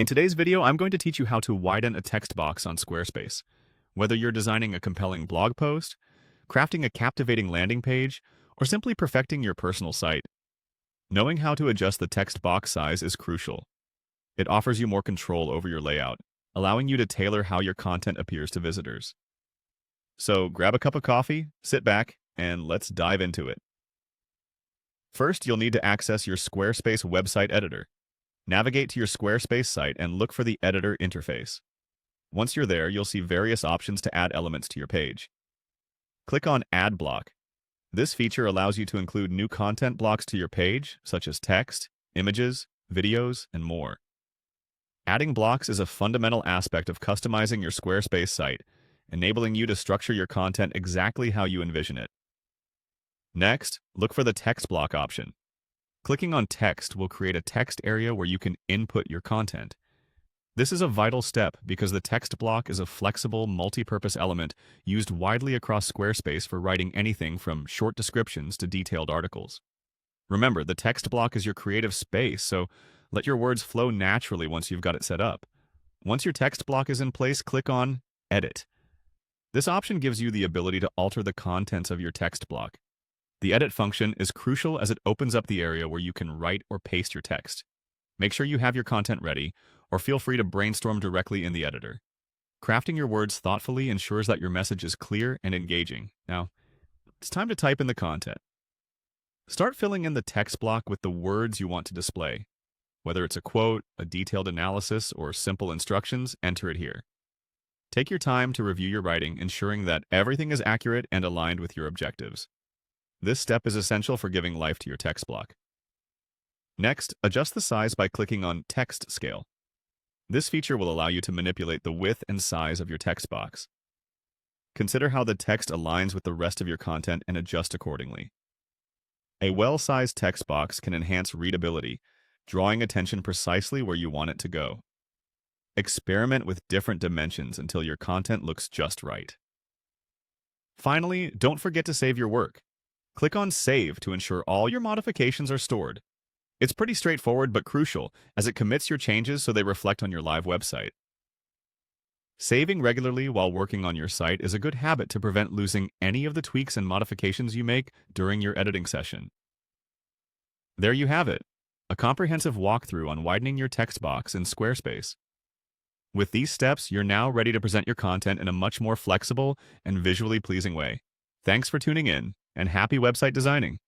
In today's video, I'm going to teach you how to widen a text box on Squarespace. Whether you're designing a compelling blog post, crafting a captivating landing page, or simply perfecting your personal site, knowing how to adjust the text box size is crucial. It offers you more control over your layout, allowing you to tailor how your content appears to visitors. So grab a cup of coffee, sit back, and let's dive into it. First, you'll need to access your Squarespace website editor. Navigate to your Squarespace site and look for the editor interface. Once you're there, you'll see various options to add elements to your page. Click on Add Block. This feature allows you to include new content blocks to your page, such as text, images, videos, and more. Adding blocks is a fundamental aspect of customizing your Squarespace site, enabling you to structure your content exactly how you envision it. Next, look for the text block option. Clicking on text will create a text area where you can input your content. This is a vital step because the text block is a flexible, multi-purpose element used widely across Squarespace for writing anything from short descriptions to detailed articles. Remember, the text block is your creative space, so let your words flow naturally once you've got it set up. Once your text block is in place, click on Edit. This option gives you the ability to alter the contents of your text block. The edit function is crucial as it opens up the area where you can write or paste your text. Make sure you have your content ready, or feel free to brainstorm directly in the editor. Crafting your words thoughtfully ensures that your message is clear and engaging. Now, it's time to type in the content. Start filling in the text block with the words you want to display. Whether it's a quote, a detailed analysis, or simple instructions, enter it here. Take your time to review your writing, ensuring that everything is accurate and aligned with your objectives. This step is essential for giving life to your text block. Next, adjust the size by clicking on Text Scale. This feature will allow you to manipulate the width and size of your text box. Consider how the text aligns with the rest of your content and adjust accordingly. A well-sized text box can enhance readability, drawing attention precisely where you want it to go. Experiment with different dimensions until your content looks just right. Finally, don't forget to save your work. Click on Save to ensure all your modifications are stored. It's pretty straightforward but crucial, as it commits your changes so they reflect on your live website. Saving regularly while working on your site is a good habit to prevent losing any of the tweaks and modifications you make during your editing session. There you have it, a comprehensive walkthrough on widening your text box in Squarespace. With these steps, you're now ready to present your content in a much more flexible and visually pleasing way. Thanks for tuning in, and happy website designing!